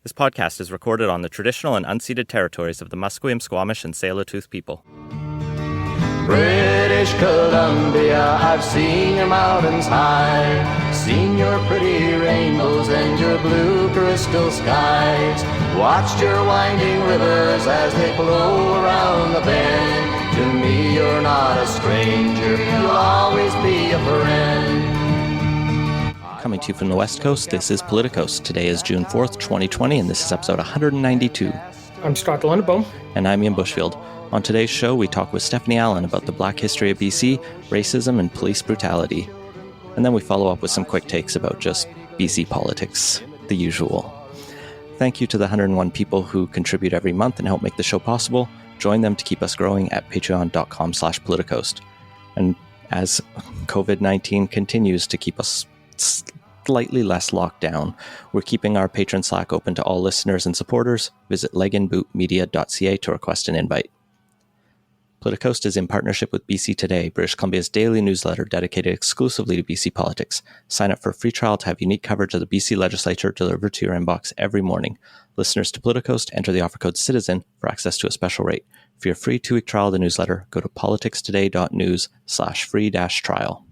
This podcast is recorded on the traditional and unceded territories of the Musqueam, Squamish, and Tsleil-Waututh people. British Columbia, I've seen your mountains high, seen your pretty rainbows and your blue crystal skies, watched your winding rivers as they flow around the bend. To me you're not a stranger, you'll always be a friend. Coming to you from the West Coast, this is Politicos. Today is June 4th, 2020, and this is episode 192. I'm Scott Lundeboom. And I'm Ian Bushfield. On today's show, we talk with Stephanie Allen about the Black history of BC, racism, and police brutality. And then we follow up with some quick takes about just BC politics, the usual. Thank you to the 101 people who contribute every month and help make the show possible. Join them to keep us growing at patreon.com/politicos. And as COVID-19 continues to keep us slightly less locked down, we're keeping our patron Slack open to all listeners and supporters. Visit leginbootmedia.ca to request an invite. Politicos is in partnership with BC Today, British Columbia's daily newsletter dedicated exclusively to BC politics. Sign up for a free trial to have unique coverage of the BC legislature delivered to your inbox every morning. Listeners to Politicos enter the offer code CITIZEN for access to a special rate. For your free 2-week trial of the newsletter, go to politicstoday.news/free-trial.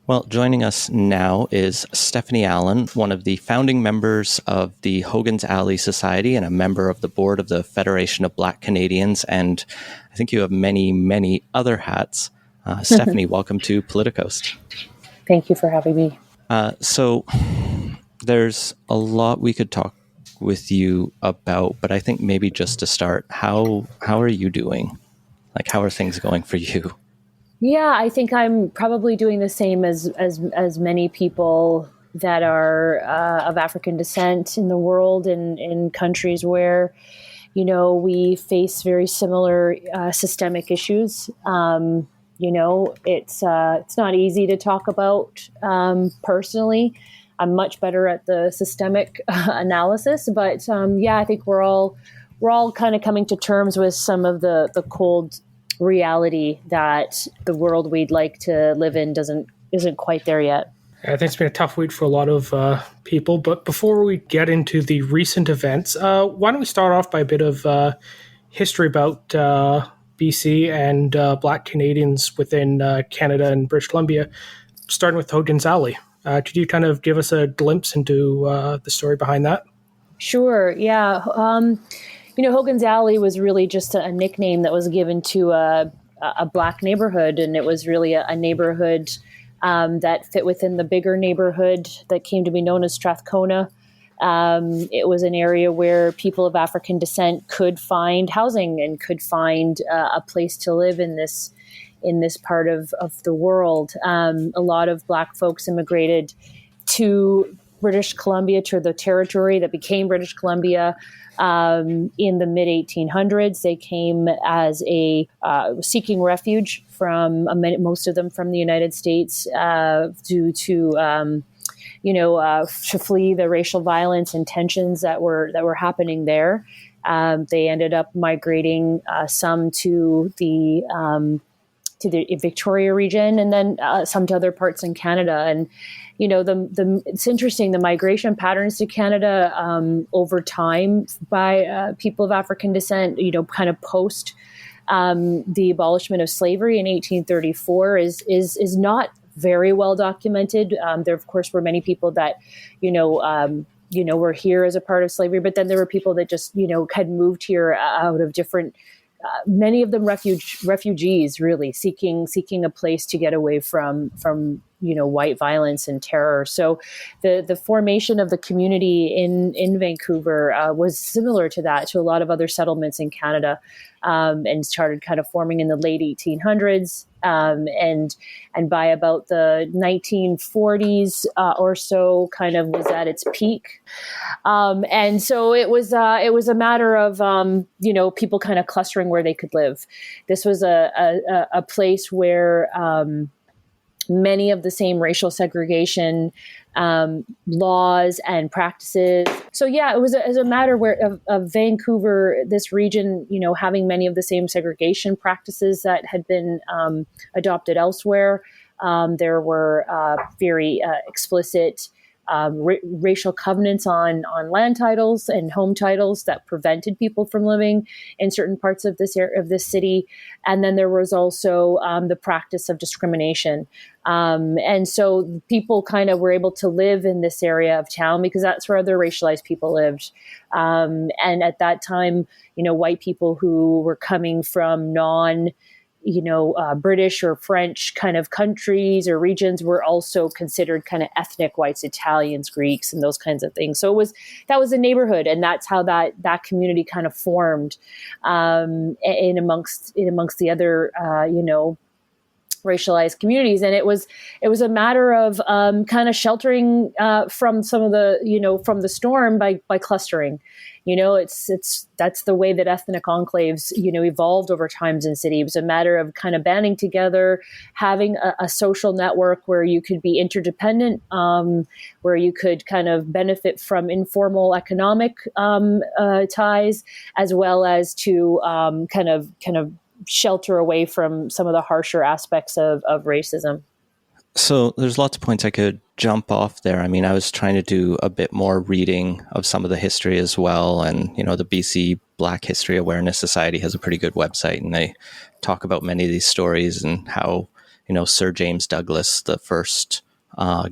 Well, joining us now is Stephanie Allen, one of the founding members of the Hogan's Alley Society and a member of the board of the Federation of Black Canadians. And I think you have many, many other hats. Stephanie, welcome to Politicos. Thank you for having me. So there's a lot we could talk with you about, but I think maybe just to start, how are you doing? Like, how are things going for you? Yeah, I think I'm probably doing the same as many people that are of African descent in the world, in countries where, we face very similar systemic issues. It's not easy to talk about personally. I'm much better at the systemic analysis, but I think we're all kind of coming to terms with some of the cold reality that the world we'd like to live in isn't quite there yet. I think it's been a tough week for a lot of people, but before we get into the recent events, why don't we start off by a bit of history about BC and Black Canadians within Canada and British Columbia, starting with Hogan's Alley. Could you kind of give us a glimpse into the story behind that? Sure, yeah. Hogan's Alley was really just a nickname that was given to a Black neighborhood, and it was really a neighborhood that fit within the bigger neighborhood that came to be known as Strathcona. It was an area where people of African descent could find housing and could find a place to live in this part of the world. A lot of Black folks immigrated to British Columbia, to the territory that became British Columbia in the mid-1800s. They came as seeking refuge from most of them from the United States due to to flee the racial violence and tensions that were happening there. They ended up migrating some to the Victoria region, and then some to other parts in Canada. And it's interesting, the migration patterns to Canada over time by people of African descent, kind of post the abolishment of slavery in 1834 is not very well documented. There, of course, were many people that, were here as a part of slavery, but then there were people that just, had moved here out of different many of them refugees, really seeking a place to get away from white violence and terror. So the formation of the community in Vancouver was similar to that, to a lot of other settlements in Canada, and started kind of forming in the late 1800s. And by about the 1940s or so, kind of was at its peak. And so it was a matter of people kind of clustering where they could live. This was a place where many of the same racial segregation laws and practices. So it was a matter of Vancouver, this region, having many of the same segregation practices that had been adopted elsewhere. There were very explicit racial covenants on land titles and home titles that prevented people from living in certain parts of this city. And then there was also the practice of discrimination. And so people kind of were able to live in this area of town because that's where other racialized people lived. And at that time, white people who were coming from British or French kind of countries or regions were also considered kind of ethnic whites, Italians, Greeks, and those kinds of things. So that was a neighborhood, and that's how that community kind of formed in amongst the other racialized communities. And it was a matter of kind of sheltering from some of the from the storm by clustering. That's the way that ethnic enclaves evolved over times in city. It was a matter of kind of banding together, having a social network where you could be interdependent, where you could kind of benefit from informal economic ties, as well as to kind of shelter away from some of the harsher aspects of racism. So there's lots of points I could jump off there. I mean, I was trying to do a bit more reading of some of the history as well. And, the BC Black History Awareness Society has a pretty good website, and they talk about many of these stories and how, Sir James Douglas, the first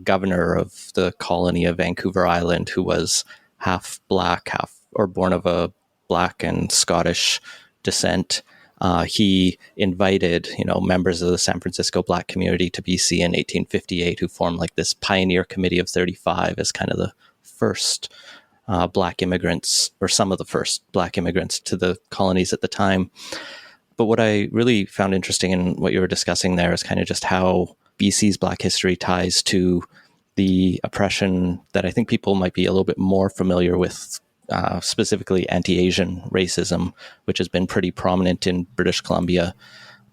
governor of the colony of Vancouver Island, who was half Black, born of a Black and Scottish descent, he invited, members of the San Francisco Black community to BC in 1858, who formed like this pioneer committee of 35 as kind of the first Black immigrants, or some of the first Black immigrants to the colonies at the time. But what I really found interesting in what you were discussing there is kind of just how BC's Black history ties to the oppression that I think people might be a little bit more familiar with, specifically anti-Asian racism, which has been pretty prominent in British Columbia.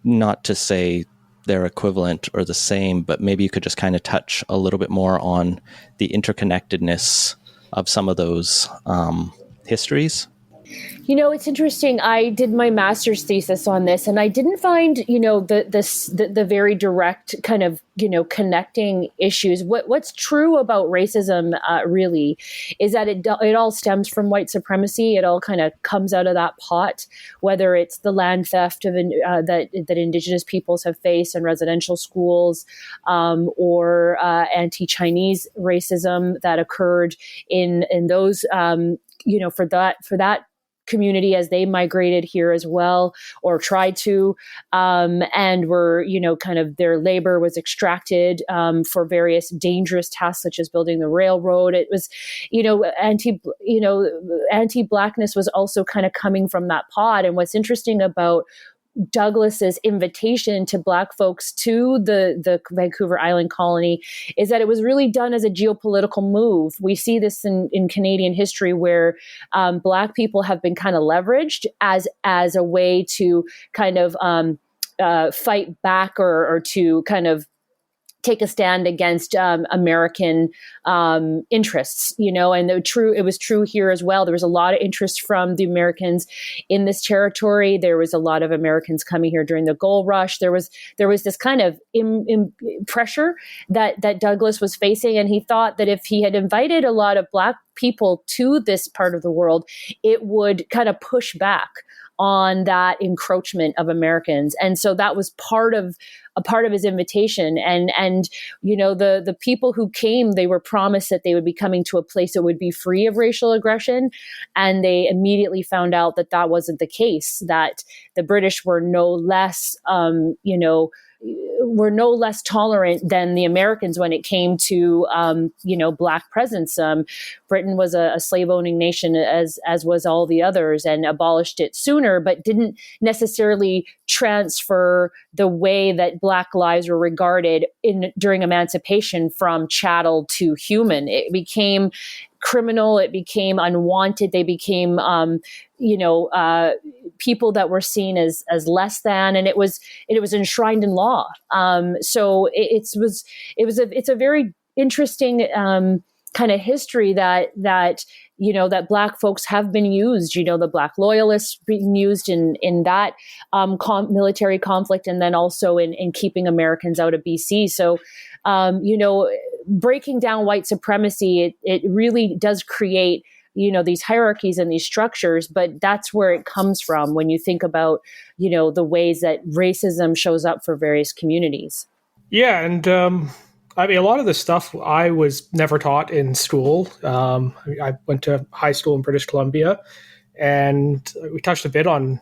Not to say they're equivalent or the same, but maybe you could just kind of touch a little bit more on the interconnectedness of some of those histories. It's interesting. I did my master's thesis on this, and I didn't find, the very direct kind of, connecting issues. What's true about racism really is that it all stems from white supremacy. It all kind of comes out of that pot, whether it's the land theft that Indigenous peoples have faced in residential schools, or anti-Chinese racism that occurred in those, for that community as they migrated here as well, or tried to, and were, kind of their labor was extracted for various dangerous tasks such as building the railroad. It was, anti-Blackness was also kind of coming from that pod. And what's interesting about Douglas's invitation to Black folks to the Vancouver Island colony is that it was really done as a geopolitical move. We see this in Canadian history where Black people have been kind of leveraged as a way to kind of fight back or to kind of take a stand against American interests, and it was true here as well. There was a lot of interest from the Americans in this territory. There was a lot of Americans coming here during the gold rush. There was this kind of pressure that Douglas was facing, and he thought that if he had invited a lot of Black people to this part of the world, it would kind of push back on that encroachment of Americans. And so that was a part of his invitation. And the people who came, they were promised that they would be coming to a place that would be free of racial aggression. And they immediately found out that wasn't the case, that the British were no less, were no less tolerant than the Americans when it came to, Black presence. Britain was a slave-owning nation, as was all the others, and abolished it sooner, but didn't necessarily transfer the way that Black lives were regarded during emancipation from chattel to human. It became criminal. It became unwanted. They became, people that were seen as less than, and it was enshrined in law. So it's a very interesting kind of history that Black folks have been used. The Black loyalists being used in that military conflict, and then also in keeping Americans out of BC. So, breaking down white supremacy, it really does create, these hierarchies and these structures, but that's where it comes from when you think about, the ways that racism shows up for various communities. Yeah, and I mean, a lot of the stuff I was never taught in school. I went to high school in British Columbia, and we touched a bit on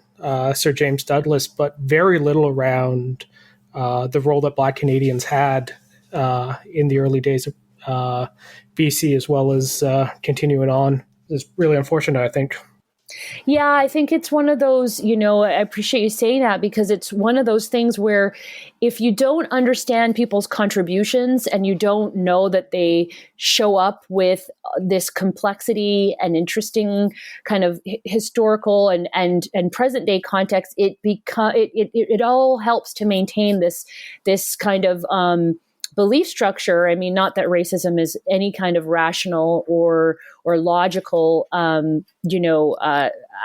Sir James Douglas, but very little around the role that Black Canadians had in the early days of BC, as well as continuing on. It's really unfortunate, I think. Yeah, I think it's one of those, I appreciate you saying that, because it's one of those things where if you don't understand people's contributions and you don't know that they show up with this complexity and interesting kind of historical and present day context, it all helps to maintain this kind of belief structure. I mean, not that racism is any kind of rational or logical,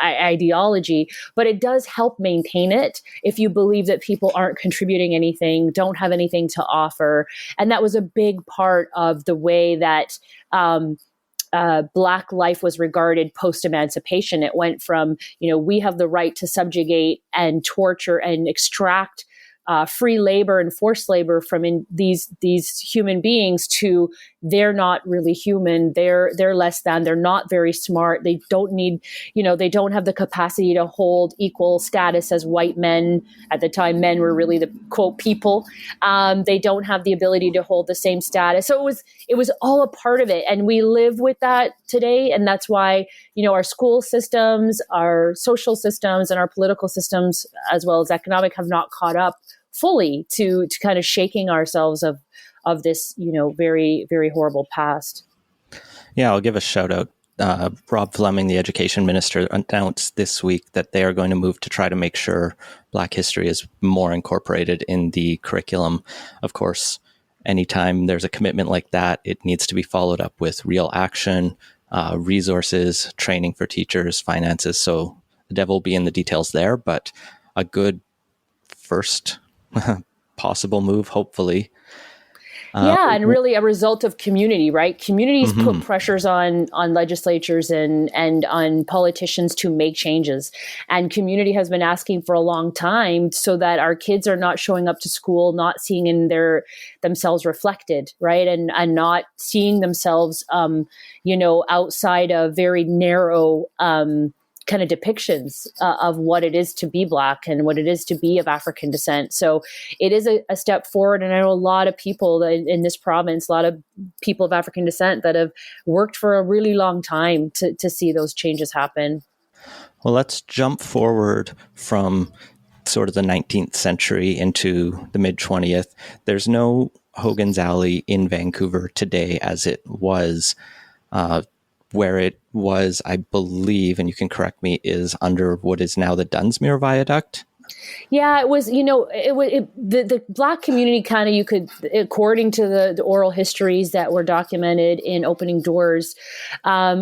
ideology, but it does help maintain it if you believe that people aren't contributing anything, don't have anything to offer. And that was a big part of the way that Black life was regarded post-emancipation. It went from, we have the right to subjugate and torture and extract free labor and forced labor from these human beings to they're not really human. They're less than. They're not very smart. They don't need, they don't have the capacity to hold equal status as white men. At the time, men were really the quote people. They don't have the ability to hold the same status. So it was all a part of it, and we live with that today, and that's why our school systems, our social systems, and our political systems, as well as economic, have not caught up fully to kind of shaking ourselves of this, very, very horrible past. Yeah, I'll give a shout out. Rob Fleming, the education minister, announced this week that they are going to move to try to make sure Black history is more incorporated in the curriculum. Of course, anytime there's a commitment like that, it needs to be followed up with real action, resources, training for teachers, finances. So the devil will be in the details there, but a good first possible move, hopefully. And really a result of community, right? Communities put pressures on legislatures and on politicians to make changes. And community has been asking for a long time so that our kids are not showing up to school, not seeing in themselves reflected, right? And not seeing themselves, outside of very narrow, kind of depictions of what it is to be Black and what it is to be of African descent. So it is a step forward. And I know a lot of people in this province, a lot of people of African descent that have worked for a really long time to see those changes happen. Well, let's jump forward from sort of the 19th century into the mid-20th. There's no Hogan's Alley in Vancouver today as it was, where it was, I believe, and you can correct me, is under what is now the Dunsmuir Viaduct. Yeah, it was, the Black community kind of, you could, according to the oral histories that were documented in Opening Doors,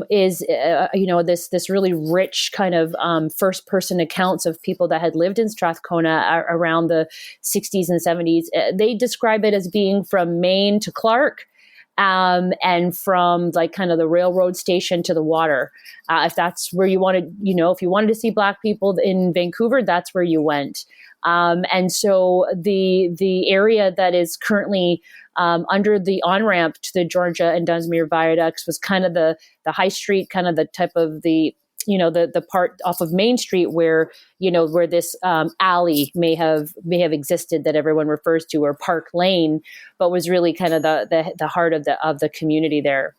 is, this really rich kind of first person accounts of people that had lived in Strathcona around the 60s and 70s. They describe it as being from Maine to Clark. And from like kind of the railroad station to the water. If that's where you wanted, if you wanted to see Black people in Vancouver, that's where you went. And so the area that is currently under the on-ramp to the Georgia and Dunsmuir viaducts was kind of the high street, kind of the type of the part off of Main Street where this alley may have existed that everyone refers to, or Park Lane, but was really kind of the heart of the community there.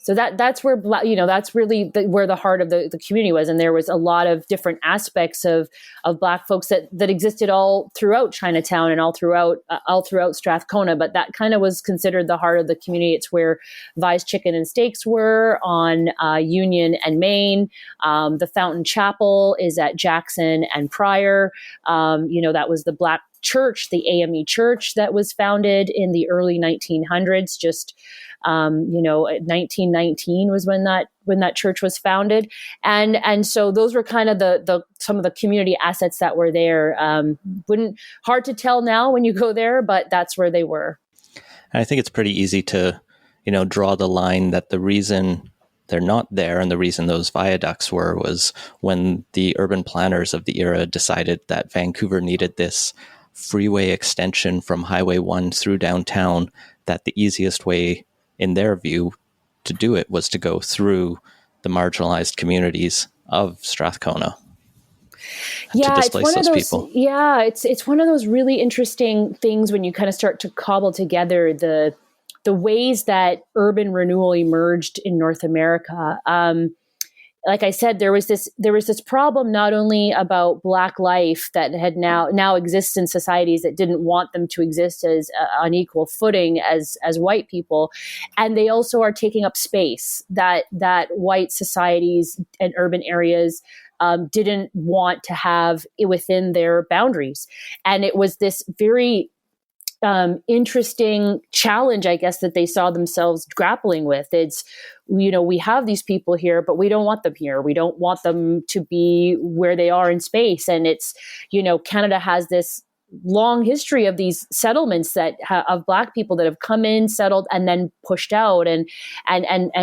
So that's where, that's really where the heart of the community was. And there was a lot of different aspects of Black folks that existed all throughout Chinatown and all throughout Strathcona. But that kind of was considered the heart of the community. It's where Vi's Chicken and Steaks were on Union and Main. The Fountain Chapel is at Jackson and Pryor. That was the Black church, the AME church that was founded in the early 1900s, 1919 was when that church was founded. And so those were kind of the some of the community assets that were there. Hard to tell now when you go there, but that's where they were. And I think it's pretty easy to draw the line that the reason they're not there and the reason those viaducts was when the urban planners of the era decided that Vancouver needed this freeway extension from Highway 1 through downtown, that the easiest way, in their view, to do it was to go through the marginalized communities of Strathcona. Yeah, to it's one displace of those those. people. Yeah, it's one of those really interesting things when you kind of start to cobble together the ways that urban renewal emerged in North America. Like I said, there was this problem not only about Black life that had now exists in societies that didn't want them to exist as on equal footing as white people, and they also are taking up space that white societies and urban areas didn't want to have within their boundaries. And it was this very interesting challenge, I guess, that they saw themselves grappling with. It's, we have these people here, but we don't want them here. We don't want them to be where they are in space. And it's, Canada has this long history of these settlements of Black people that have come in, settled, and then pushed out, and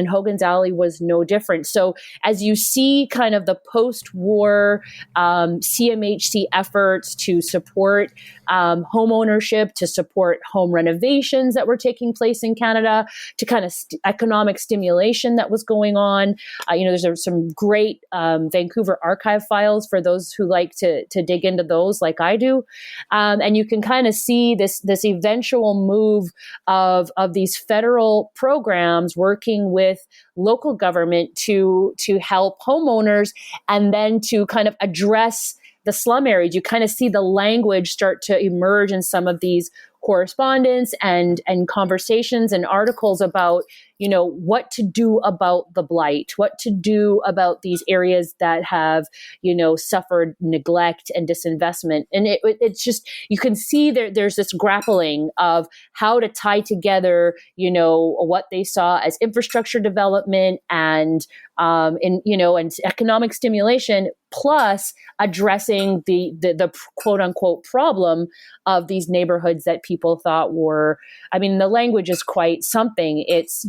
Hogan's Alley was no different. So as you see kind of the post-war CMHC efforts to support home ownership, to support home renovations that were taking place in Canada, to kind of economic stimulation that was going on. There's some great Vancouver archive files for those who like to dig into those, like I do. And you can kind of see this eventual move of these federal programs working with local government to help homeowners, and then to kind of address the slum areas. You kind of see the language start to emerge in some of these correspondence and conversations and articles about, what to do about the blight, what to do about these areas that have, suffered neglect and disinvestment. And it's just, you can see there's this grappling of how to tie together, what they saw as infrastructure development and economic stimulation, plus addressing the quote unquote problem of these neighborhoods that people thought were, the language is quite something. It's,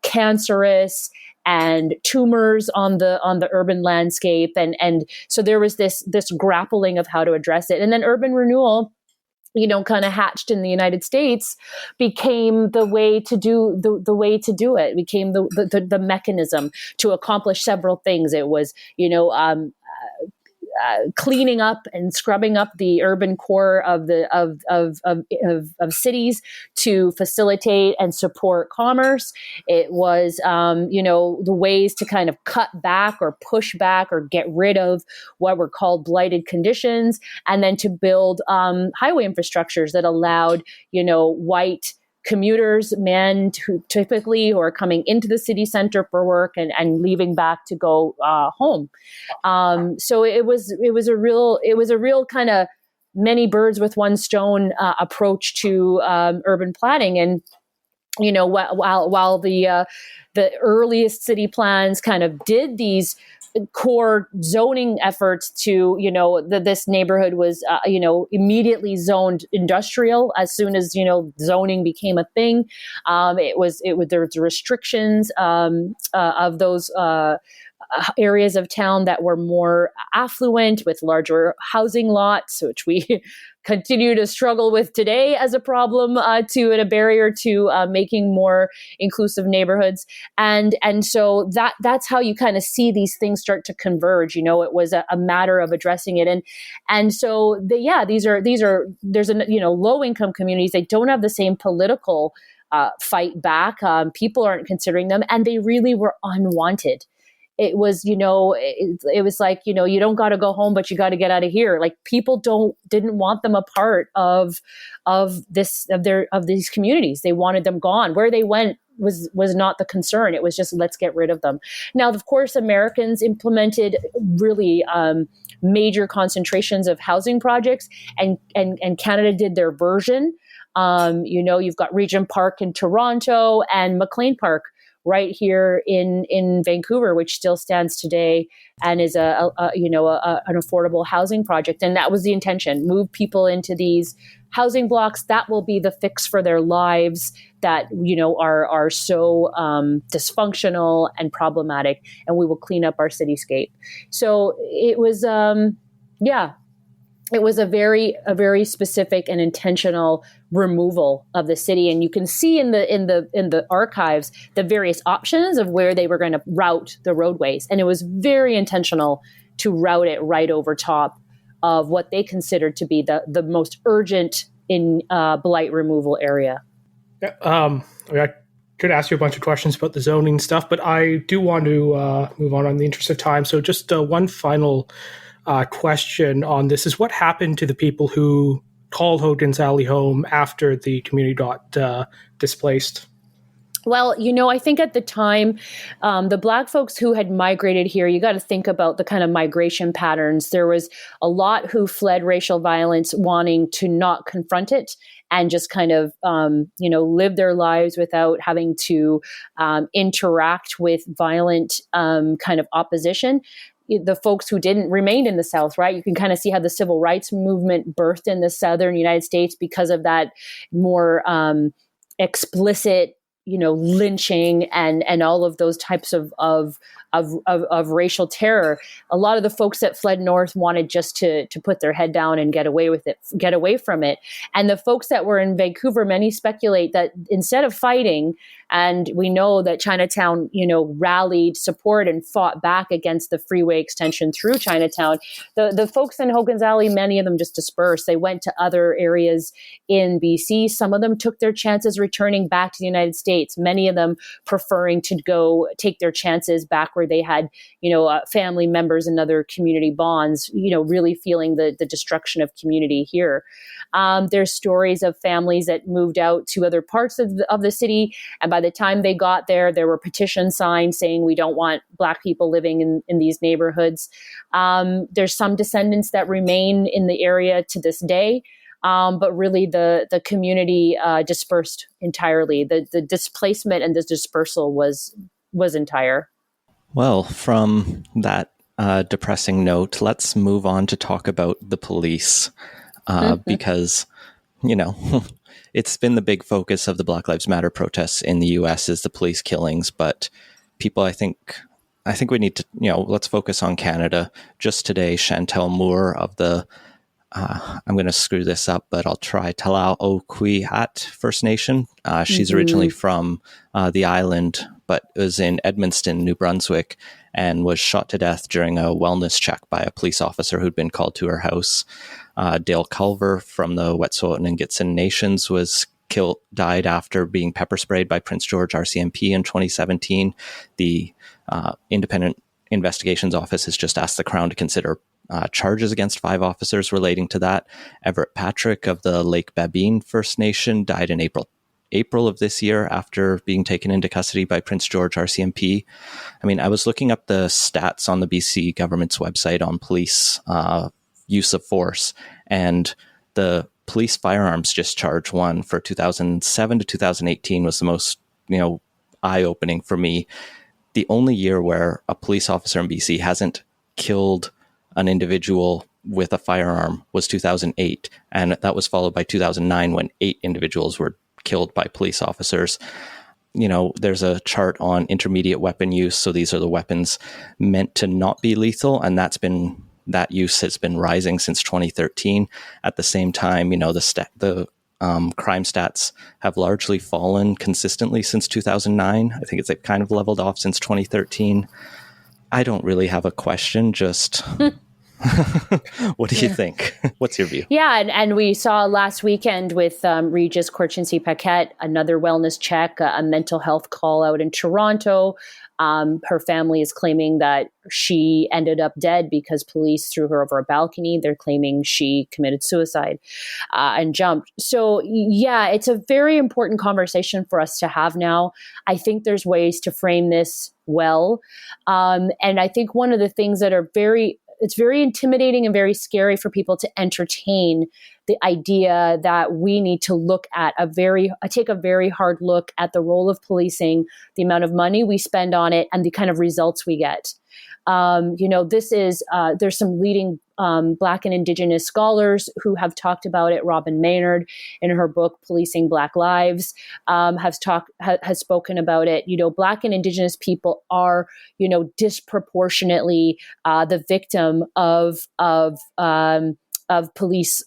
cancerous and tumors on the urban landscape. And so there was this grappling of how to address it. And then urban renewal, kind of hatched in the United States, became the way to do the way to do it. It became the mechanism to accomplish several things. It was, cleaning up and scrubbing up the urban core of cities to facilitate and support commerce. It was, the ways to kind of cut back or push back or get rid of what were called blighted conditions, and then to build highway infrastructures that allowed, white commuters, men who typically are coming into the city center for work and leaving back to go home. So it was a real kind of many birds with one stone approach to urban planning. And while the earliest city plans kind of did these core zoning efforts to, this neighborhood was, immediately zoned industrial as soon as, zoning became a thing. There was restrictions of those areas of town that were more affluent with larger housing lots, which we continue to struggle with today as a problem and a barrier to making more inclusive neighborhoods. And so that's how you kind of see these things start to converge. It was a matter of addressing it. And so there's low income communities. They don't have the same political fight back. People aren't considering them, and they really were unwanted. It was, it was like, you don't got to go home, but you got to get out of here. Like, people didn't want them a part of these communities. They wanted them gone. Where they went was not the concern. It was just, let's get rid of them. Now, of course, Americans implemented really major concentrations of housing projects, and Canada did their version. You've got Regent Park in Toronto and McLean Park right here in Vancouver, which still stands today and is an affordable housing project. And that was the intention: move people into these housing blocks. That will be the fix for their lives that, are so dysfunctional and problematic, and we will clean up our cityscape. So it was, it was a very specific and intentional removal of the city, and you can see in the archives the various options of where they were going to route the roadways, and it was very intentional to route it right over top of what they considered to be the most urgent in blight removal area. I could ask you a bunch of questions about the zoning stuff, but I do want to move on in the interest of time. So just one final question on this is, what happened to the people who called Hogan's Alley home after the community got displaced? Well, I think at the time, the Black folks who had migrated here, you got to think about the kind of migration patterns. There was a lot who fled racial violence wanting to not confront it and just kind of, live their lives without having to interact with violent kind of opposition. The folks who didn't remain in the South, right? You can kind of see how the civil rights movement birthed in the Southern United States because of that more explicit, lynching and all of those types of racial terror. A lot of the folks that fled north wanted just to put their head down and get away from it. And the folks that were in Vancouver, many speculate that instead of fighting, and we know that Chinatown, rallied support and fought back against the freeway extension through Chinatown. The folks in Hogan's Alley, many of them just dispersed. They went to other areas in BC. Some of them took their chances returning back to the United States. Many of them preferring to go take their chances back where they had, family members and other community bonds, really feeling the destruction of community here. There's stories of families that moved out to other parts of the city, and by the time they got there, there were petition signs saying we don't want Black people living in these neighborhoods. There's some descendants that remain in the area to this day, but really the community dispersed entirely. The displacement and the dispersal was entire. Well, from that depressing note, let's move on to talk about the police, because, it's been the big focus of the Black Lives Matter protests in the U.S. is the police killings. But people, I think we need to, let's focus on Canada. Just today, Chantel Moore of the, I'm going to screw this up, but I'll try, Talau Okwiat First Nation. She's originally from the island, but was in Edmundston, New Brunswick, and was shot to death during a wellness check by a police officer who'd been called to her house. Dale Culver from the Wet'suwet'en and Gitxsan Nations died after being pepper sprayed by Prince George RCMP in 2017. The Independent Investigations Office has just asked the Crown to consider charges against 5 officers relating to that. Everett Patrick of the Lake Babine First Nation died in April of this year after being taken into custody by Prince George RCMP. I mean, I was looking up the stats on the BC government's website on police use of force, and the police firearms discharge one for 2007 to 2018 was the most, eye-opening for me. The only year where a police officer in BC hasn't killed an individual with a firearm was 2008, and that was followed by 2009 when 8 individuals were killed by police officers. There's a chart on intermediate weapon use, so these are the weapons meant to not be lethal, and that use has been rising since 2013. At the same time, the crime stats have largely fallen consistently since 2009. I think it's kind of leveled off since 2013. I don't really have a question, just what do you think? What's your view? Yeah, and we saw last weekend with Regis Korchinski-Paquette, another wellness check, a mental health call out in Toronto. Her family is claiming that she ended up dead because police threw her over a balcony. They're claiming she committed suicide and jumped. So, yeah, it's a very important conversation for us to have now. I think there's ways to frame this well. And I think one of the things that are it's very intimidating and very scary for people to entertain the idea that we need to look at take a very hard look at the role of policing, the amount of money we spend on it, and the kind of results we get. This is there's some leading Black and Indigenous scholars who have talked about it. Robin Maynard, in her book Policing Black Lives, has spoken about it. Black and Indigenous people are, disproportionately the victim of police,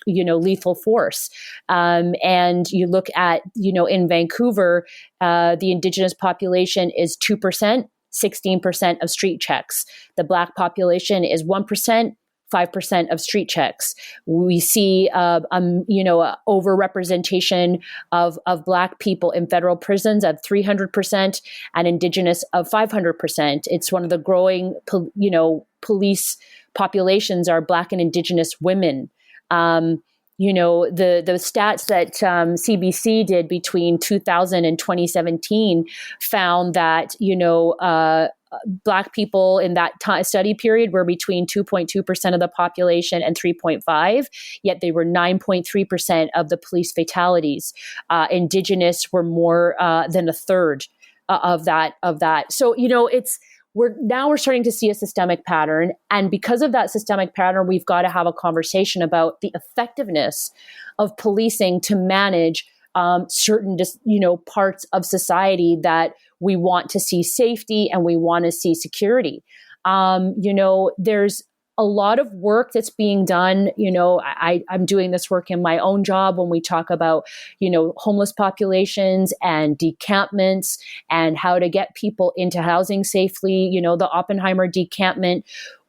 lethal force. And you look at, in Vancouver, the Indigenous population is 2%, 16% of street checks. The Black population is 1%, 5% of street checks. We see, overrepresentation of Black people in federal prisons of 300% and Indigenous of 500%. It's one of the growing, police populations are Black and Indigenous women. The stats that CBC did between 2000 and 2017 found that, Black people in that study period were between 2.2% of the population and 3.5%, yet they were 9.3% of the police fatalities. Indigenous were more than a third of that. So, we're starting to see a systemic pattern. And because of that systemic pattern, we've got to have a conversation about the effectiveness of policing to manage certain, parts of society that we want to see safety and we want to see security. There's a lot of work that's being done. I'm doing this work in my own job when we talk about, homeless populations and decampments and how to get people into housing safely. The Oppenheimer decampment,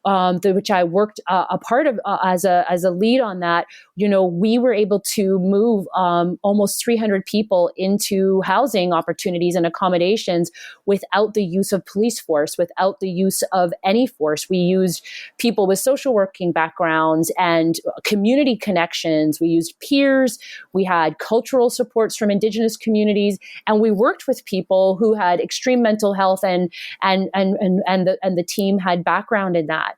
which I worked a part of as a lead on that. We were able to move almost 300 people into housing opportunities and accommodations without the use of police force, without the use of any force. We used people with social working backgrounds and community connections. We used peers. We had cultural supports from Indigenous communities, and we worked with people who had extreme mental health and the team had background in that.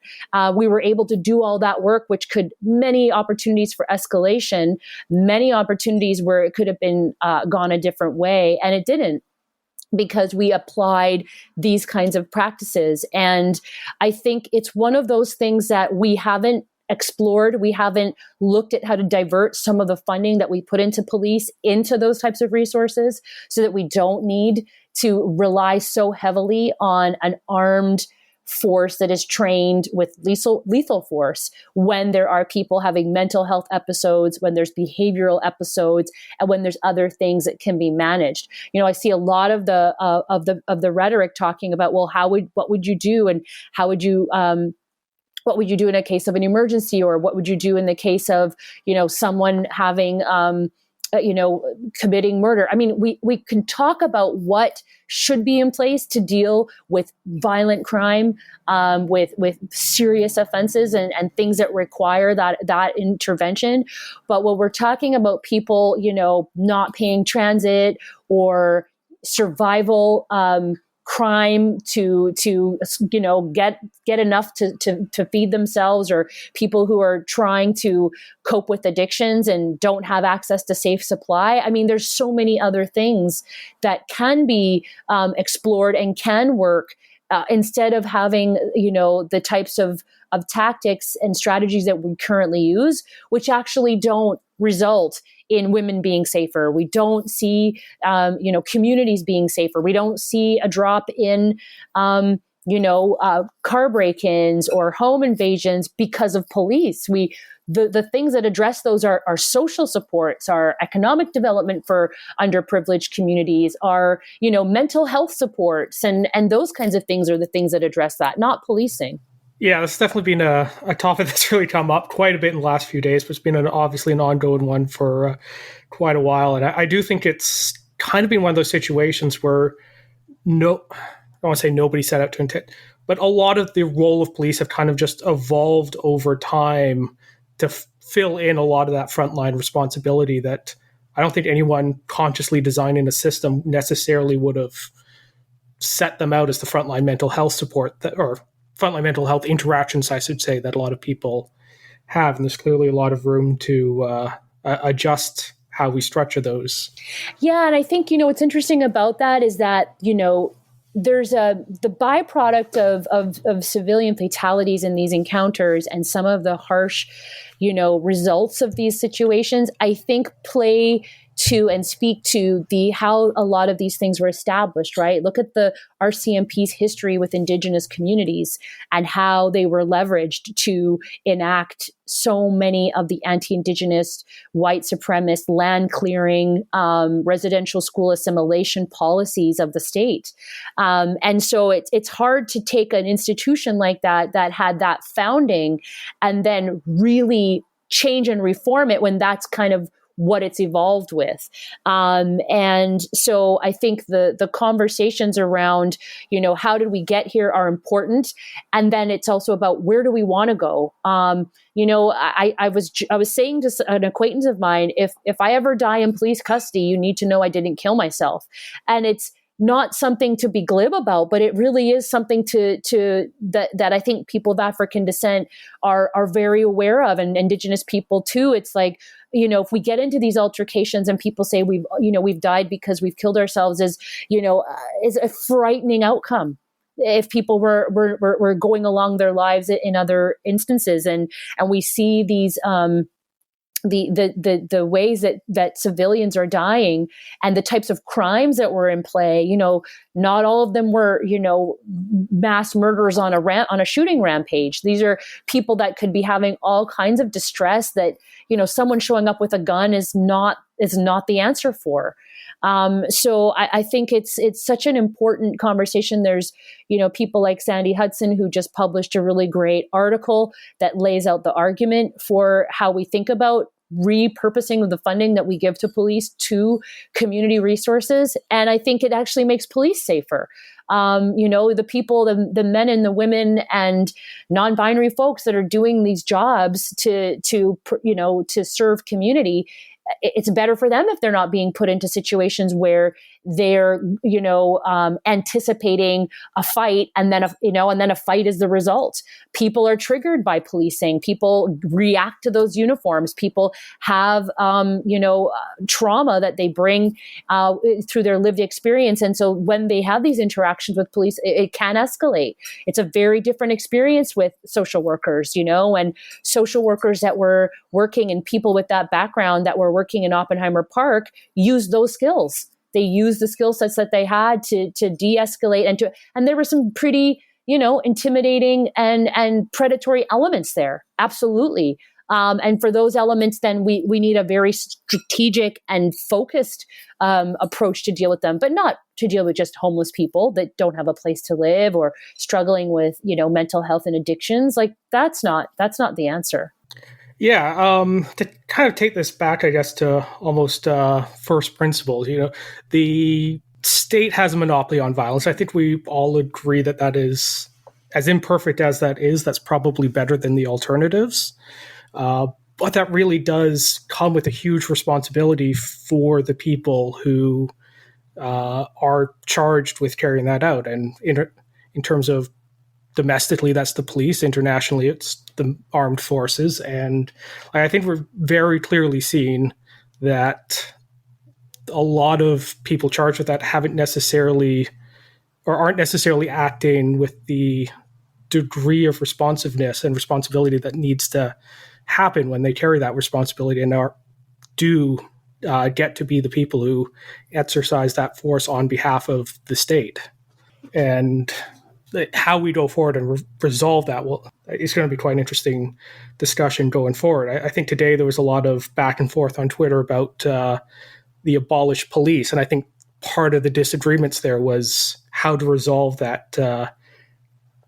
We were able to do all that work, which could many opportunities for escalation, many opportunities where it could have been gone a different way, and it didn't, because we applied these kinds of practices. And I think it's one of those things that we haven't explored. We haven't looked at how to divert some of the funding that we put into police into those types of resources so that we don't need to rely so heavily on an armed force that is trained with lethal force when there are people having mental health episodes, when there's behavioral episodes, and when there's other things that can be managed. I see a lot of the rhetoric talking about, well, what would you do, and how would you what would you do in a case of an emergency, or what would you do in the case of someone having committing murder. I mean, we can talk about what should be in place to deal with violent crime, with serious offenses and things that require that intervention. But when we're talking about people, not paying transit or survival crime to get enough to feed themselves, or people who are trying to cope with addictions and don't have access to safe supply. I mean, there's so many other things that can be explored and can work instead of having the types of tactics and strategies that we currently use, which actually don't result in women being safer. We don't see, communities being safer. We don't see a drop in, car break-ins or home invasions because of police. The things that address those are social supports, are economic development for underprivileged communities, are, mental health supports, and those kinds of things are the things that address that, not policing. Yeah, that's definitely been a topic that's really come up quite a bit in the last few days, but it's been obviously an ongoing one for quite a while. And I do think it's kind of been one of those situations where I don't want to say nobody set out to intent, but a lot of the role of police have kind of just evolved over time to fill in a lot of that frontline responsibility that I don't think anyone consciously designing a system necessarily would have set them out as the frontline mental health support or frontline mental health interactions, I should say, that a lot of people have. And there's clearly a lot of room to adjust how we structure those. Yeah. And I think, what's interesting about that is that, there's the byproduct of civilian fatalities in these encounters and some of the harsh, results of these situations, I think play to and speak to how a lot of these things were established, right? Look at the RCMP's history with Indigenous communities and how they were leveraged to enact so many of the anti-Indigenous, white supremacist, land clearing, residential school assimilation policies of the state. And so it's hard to take an institution like that had that founding and then really change and reform it when that's kind of what it's evolved with. And so I think the conversations around, how did we get here are important. And then it's also about where do we want to go? I was saying to an acquaintance of mine, if I ever die in police custody, you need to know I didn't kill myself. And it's not something to be glib about, but it really is something that I think people of African descent are very aware of, and Indigenous people too. It's like, if we get into these altercations and people say we've died because we've killed ourselves, is a frightening outcome if people were going along their lives in other instances, and we see these the ways that civilians are dying and the types of crimes that were in play. Not all of them were, mass murderers on a shooting rampage. These are people that could be having all kinds of distress that, someone showing up with a gun is not the answer for. So I think it's such an important conversation. There's, people like Sandy Hudson, who just published a really great article that lays out the argument for how we think about repurposing of the funding that we give to police to community resources. And I think it actually makes police safer. The people, the men and the women and non-binary folks that are doing these jobs to serve community, it's better for them if they're not being put into situations where they're, anticipating a fight and then a fight is the result. People are triggered by policing. People react to those uniforms. People have, trauma that they bring through their lived experience. And so when they have these interactions with police, it can escalate. It's a very different experience with social workers, and social workers that were working and people with that background that were working in Oppenheimer Park use those skills. They used the skill sets that they had to de-escalate and there were some pretty, intimidating and predatory elements there. Absolutely. And for those elements, then we need a very strategic and focused approach to deal with them, but not to deal with just homeless people that don't have a place to live or struggling with, mental health and addictions. Like that's not the answer. Yeah, to kind of take this back, I guess, to almost first principles, the state has a monopoly on violence. I think we all agree that is, as imperfect as that is, that's probably better than the alternatives. But that really does come with a huge responsibility for the people who are charged with carrying that out. And in terms of domestically, that's the police. Internationally, it's the armed forces. And I think we're very clearly seeing that a lot of people charged with that aren't necessarily acting with the degree of responsiveness and responsibility that needs to happen when they carry that responsibility and do get to be the people who exercise that force on behalf of the state. And how we go forward and resolve that, it's going to be quite an interesting discussion going forward. I think today there was a lot of back and forth on Twitter about the abolished police, and I think part of the disagreements there was how to resolve that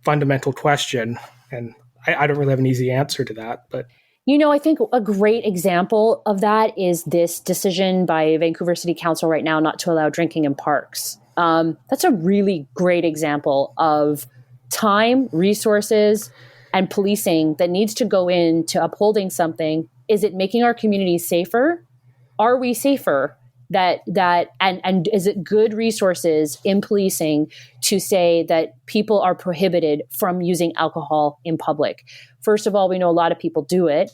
fundamental question. And I don't really have an easy answer to that, but I think a great example of that is this decision by Vancouver City Council right now not to allow drinking in parks. That's a really great example of time, resources, and policing that needs to go into upholding something. Is it making our communities safer? Are we safer? And is it good resources in policing to say that people are prohibited from using alcohol in public? First of all, we know a lot of people do it.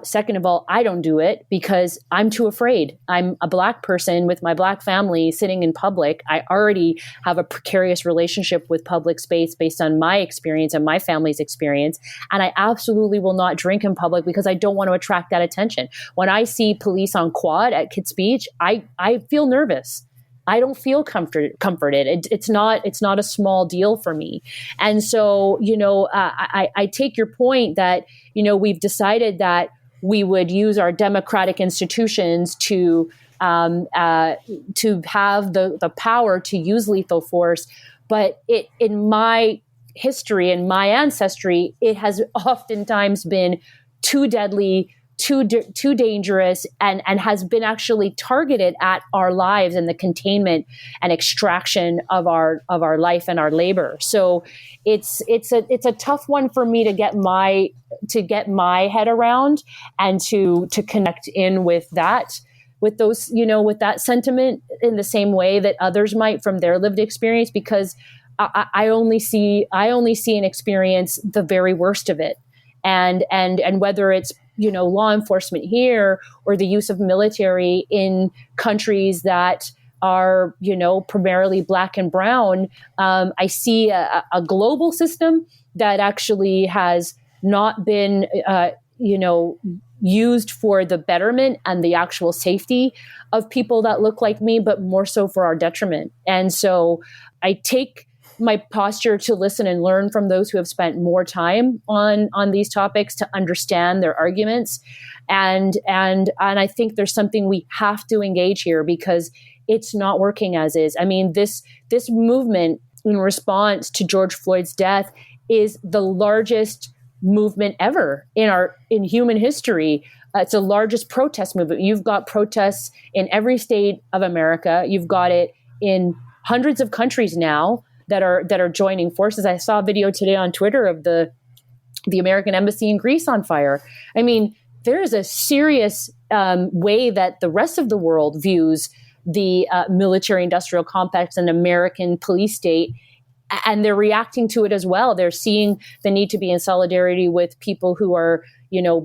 Second of all, I don't do it because I'm too afraid. I'm a Black person with my Black family sitting in public. I already have a precarious relationship with public space based on my experience and my family's experience. And I absolutely will not drink in public because I don't want to attract that attention. When I see police on quad at Kits Beach, I feel nervous. I don't feel comforted. It's not a small deal for me. And so, I take your point that, we've decided that we would use our democratic institutions to have the power to use lethal force. But in my history and my ancestry, it has oftentimes been too deadly, too dangerous, and has been actually targeted at our lives and the containment and extraction of our life and our labor. So it's a tough one for me to get my head around and to connect in with that, with those, with that sentiment in the same way that others might from their lived experience, because I only see and experience the very worst of it. And whether it's, law enforcement here or the use of military in countries that are, primarily Black and brown, I see a global system that actually has not been, used for the betterment and the actual safety of people that look like me, but more so for our detriment. And so I take my posture to listen and learn from those who have spent more time on these topics to understand their arguments. And I think there's something we have to engage here because it's not working as is. I mean, this movement in response to George Floyd's death is the largest movement ever in human history. It's the largest protest movement. You've got protests in every state of America. You've got it in hundreds of countries now that are joining forces. I saw a video today on Twitter of the American embassy in Greece on fire. I mean, there is a serious way that the rest of the world views the military-industrial complex and American police state, and they're reacting to it as well. They're seeing the need to be in solidarity with people who are,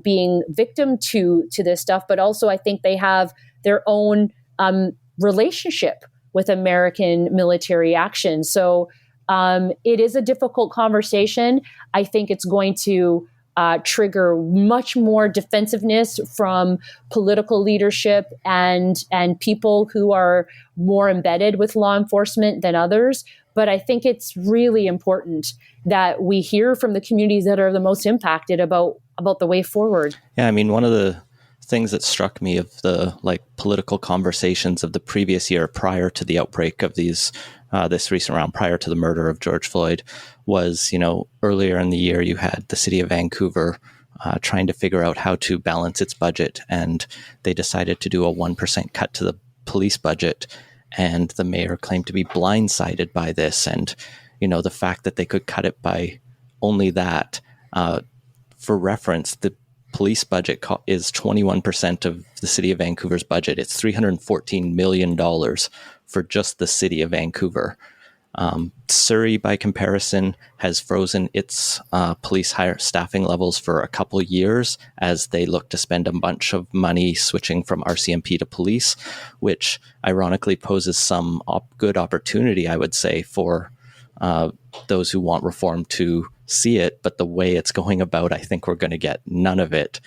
being victim to this stuff, but also I think they have their own relationship with American military action. So it is a difficult conversation. I think it's going to trigger much more defensiveness from political leadership and people who are more embedded with law enforcement than others. But I think it's really important that we hear from the communities that are the most impacted about the way forward. Yeah, I mean, one of the things that struck me of the political conversations of the previous year prior to the outbreak of this recent round, prior to the murder of George Floyd, was, earlier in the year you had the city of Vancouver trying to figure out how to balance its budget, and they decided to do a 1% cut to the police budget, and the mayor claimed to be blindsided by this, and the fact that they could cut it by only that. For reference, the police budget is 21% of the city of Vancouver's budget. It's $314 million for just the city of Vancouver. Surrey, by comparison, has frozen its police higher staffing levels for a couple years as they look to spend a bunch of money switching from RCMP to police, which ironically poses some good opportunity, I would say, for those who want reform to see it. But the way it's going about, I think we're going to get none of it.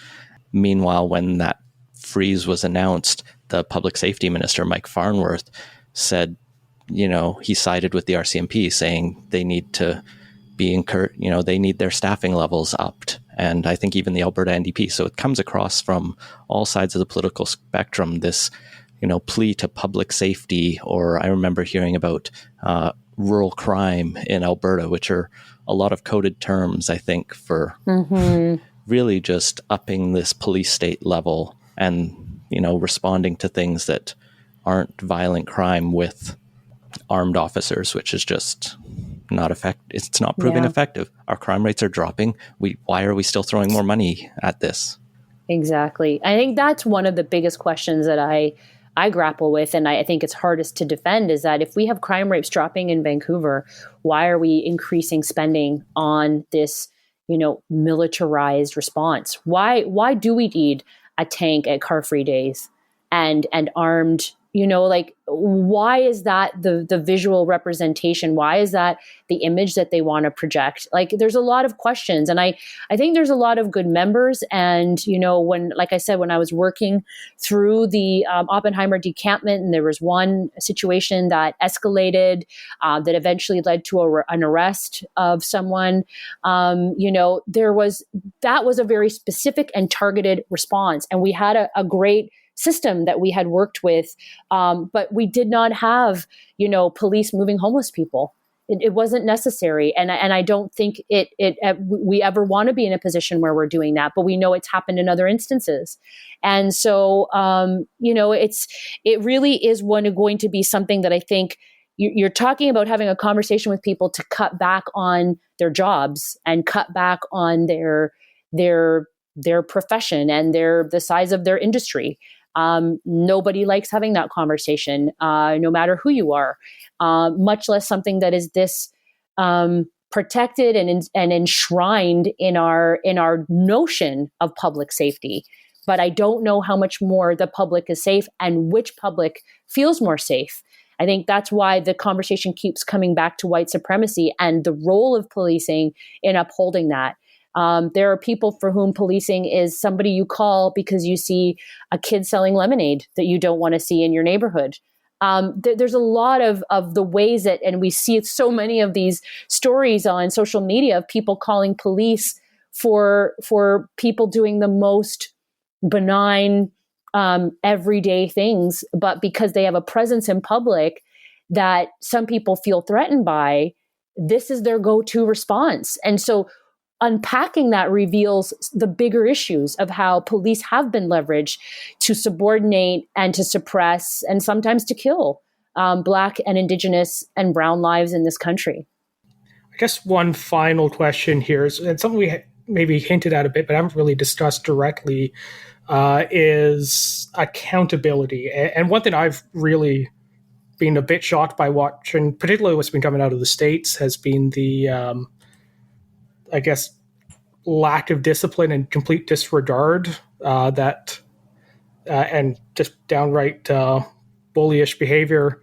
Meanwhile, when that freeze was announced, the public safety minister, Mike Farnworth, said, he sided with the RCMP, saying they need to be they need their staffing levels upped. And I think even the Alberta NDP. So it comes across from all sides of the political spectrum, this, plea to public safety, or I remember hearing about rural crime in Alberta, which are a lot of coded terms, I think, for really just upping this police state level and, responding to things that aren't violent crime with armed officers, which is just not it's not proving effective. Our crime rates are dropping. Why are we still throwing more money at this? Exactly. I think that's one of the biggest questions that I grapple with, and I think it's hardest to defend, is that if we have crime rates dropping in Vancouver, why are we increasing spending on this militarized response? Why do we need a tank at Car Free Days and armed? Why is that the visual representation? Why is that the image that they want to project? Like, there's a lot of questions, and I think there's a lot of good members. And like I said, when I was working through the Oppenheimer decampment, and there was one situation that escalated, that eventually led to an arrest of someone. That was a very specific and targeted response, and we had a great system that we had worked with, but we did not have, police moving homeless people. It wasn't necessary, and I don't think we ever want to be in a position where we're doing that. But we know it's happened in other instances, and so it really is going to be something that I think you're talking about, having a conversation with people to cut back on their jobs and cut back on their profession and the size of their industry. Nobody likes having that conversation, no matter who you are, much less something that is this protected and enshrined in our notion of public safety. But I don't know how much more the public is safe and which public feels more safe. I think that's why the conversation keeps coming back to white supremacy and the role of policing in upholding that. There are people for whom policing is somebody you call because you see a kid selling lemonade that you don't want to see in your neighborhood. There's a lot of the ways that, and we see so many of these stories on social media of people calling police for people doing the most benign, everyday things, but because they have a presence in public that some people feel threatened by, this is their go-to response. And so unpacking that reveals the bigger issues of how police have been leveraged to subordinate and to suppress and sometimes to kill Black and Indigenous and Brown lives in this country. I guess one final question here is, and something we maybe hinted at a bit, but haven't really discussed directly, is accountability. And one thing I've really been a bit shocked by watching, particularly what's been coming out of the States, has been the I guess, lack of discipline and complete disregard and just downright bullyish behavior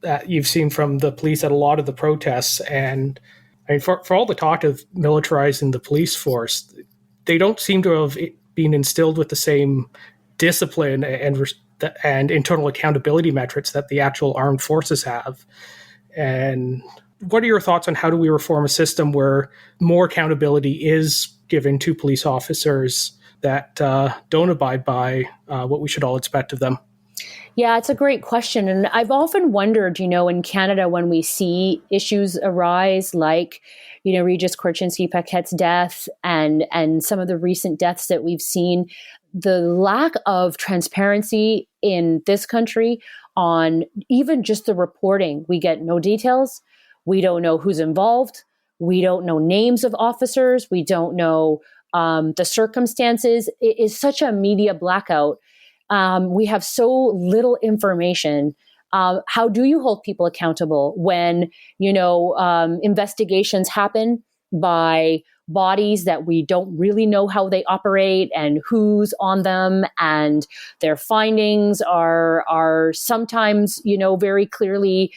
that you've seen from the police at a lot of the protests. And I mean, for all the talk of militarizing the police force, they don't seem to have been instilled with the same discipline and internal accountability metrics that the actual armed forces have. And what are your thoughts on how do we reform a system where more accountability is given to police officers that don't abide by what we should all expect of them? Yeah, it's a great question. And I've often wondered, in Canada, when we see issues arise like, Regis Korchinski-Paquette's death and some of the recent deaths that we've seen, the lack of transparency in this country on even just the reporting. We get no details. We don't know who's involved. We don't know names of officers. We don't know the circumstances. It is such a media blackout. We have so little information. How do you hold people accountable when, investigations happen by bodies that we don't really know how they operate and who's on them, and their findings are sometimes, very clearly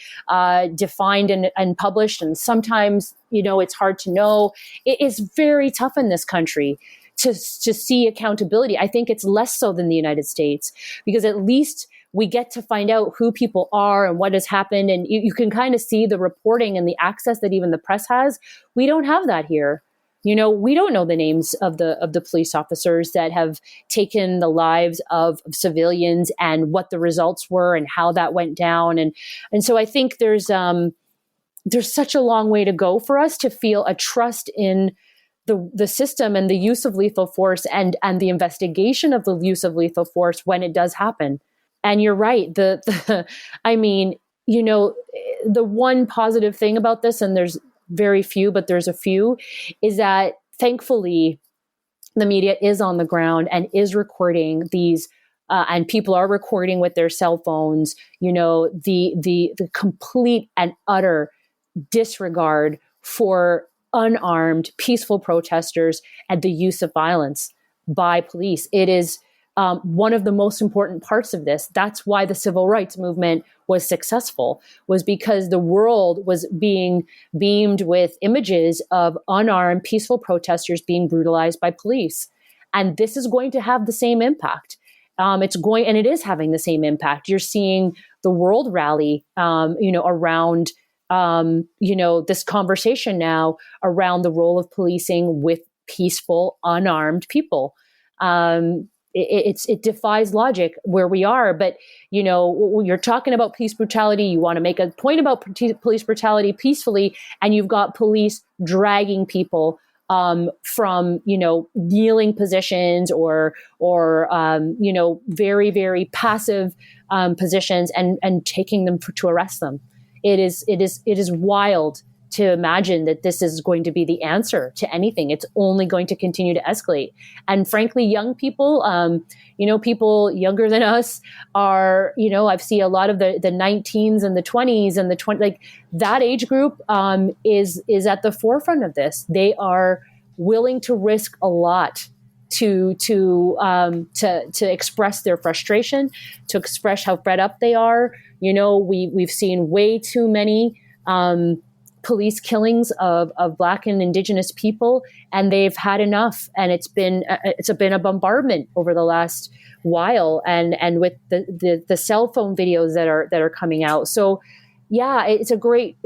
defined and published, and sometimes, it's hard to know. It is very tough in this country to see accountability. I think it's less so than the United States, because at least we get to find out who people are and what has happened. And you can kind of see the reporting and the access that even the press has. We don't have that here. We don't know the names of the police officers that have taken the lives of civilians and what the results were and how that went down. And so I think there's such a long way to go for us to feel a trust in the system and the use of lethal force and the investigation of the use of lethal force when it does happen. And you're right. The one positive thing about this, and there's very few, but there's a few, is that thankfully the media is on the ground and is recording these, and people are recording with their cell phones, the complete and utter disregard for unarmed, peaceful protesters and the use of violence by police. It is one of the most important parts of this. That's why the civil rights movement was successful, was because the world was being beamed with images of unarmed, peaceful protesters being brutalized by police. And this is going to have the same impact. And it is having the same impact. You're seeing the world rally, around, this conversation now around the role of policing with peaceful, unarmed people. It defies logic where we are. But, when you're talking about police brutality, you want to make a point about police brutality peacefully, and you've got police dragging people from, kneeling positions or very, very passive positions and taking them to arrest them. It is wild to imagine that this is going to be the answer to anything. It's only going to continue to escalate. And frankly, young people, people younger than us are, I've seen a lot of the 19s and the 20s and the 20, like that age group is at the forefront of this. They are willing to risk a lot to express their frustration, to express how fed up they are. We've seen way too many police killings of Black and Indigenous people, and they've had enough. And it's been a bombardment over the last while, and with the cell phone videos that are coming out. So, yeah, it's a great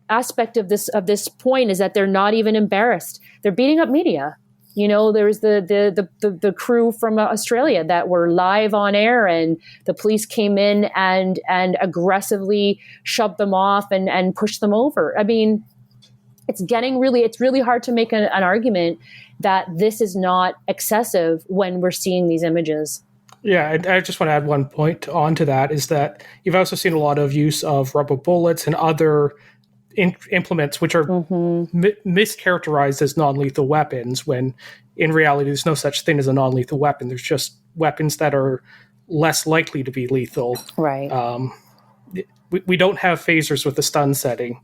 aspect of this point is that they're not even embarrassed. They're beating up media. There's the crew from Australia that were live on air, and the police came in and aggressively shoved them off and pushed them over. I mean, it's really hard to make an argument that this is not excessive when we're seeing these images. Yeah, I just want to add one point onto that, is that you've also seen a lot of use of rubber bullets and other implements which are mischaracterized as non-lethal weapons, when in reality there's no such thing as a non-lethal weapon. There's just weapons that are less likely to be lethal. Right. We don't have phasers with a stun setting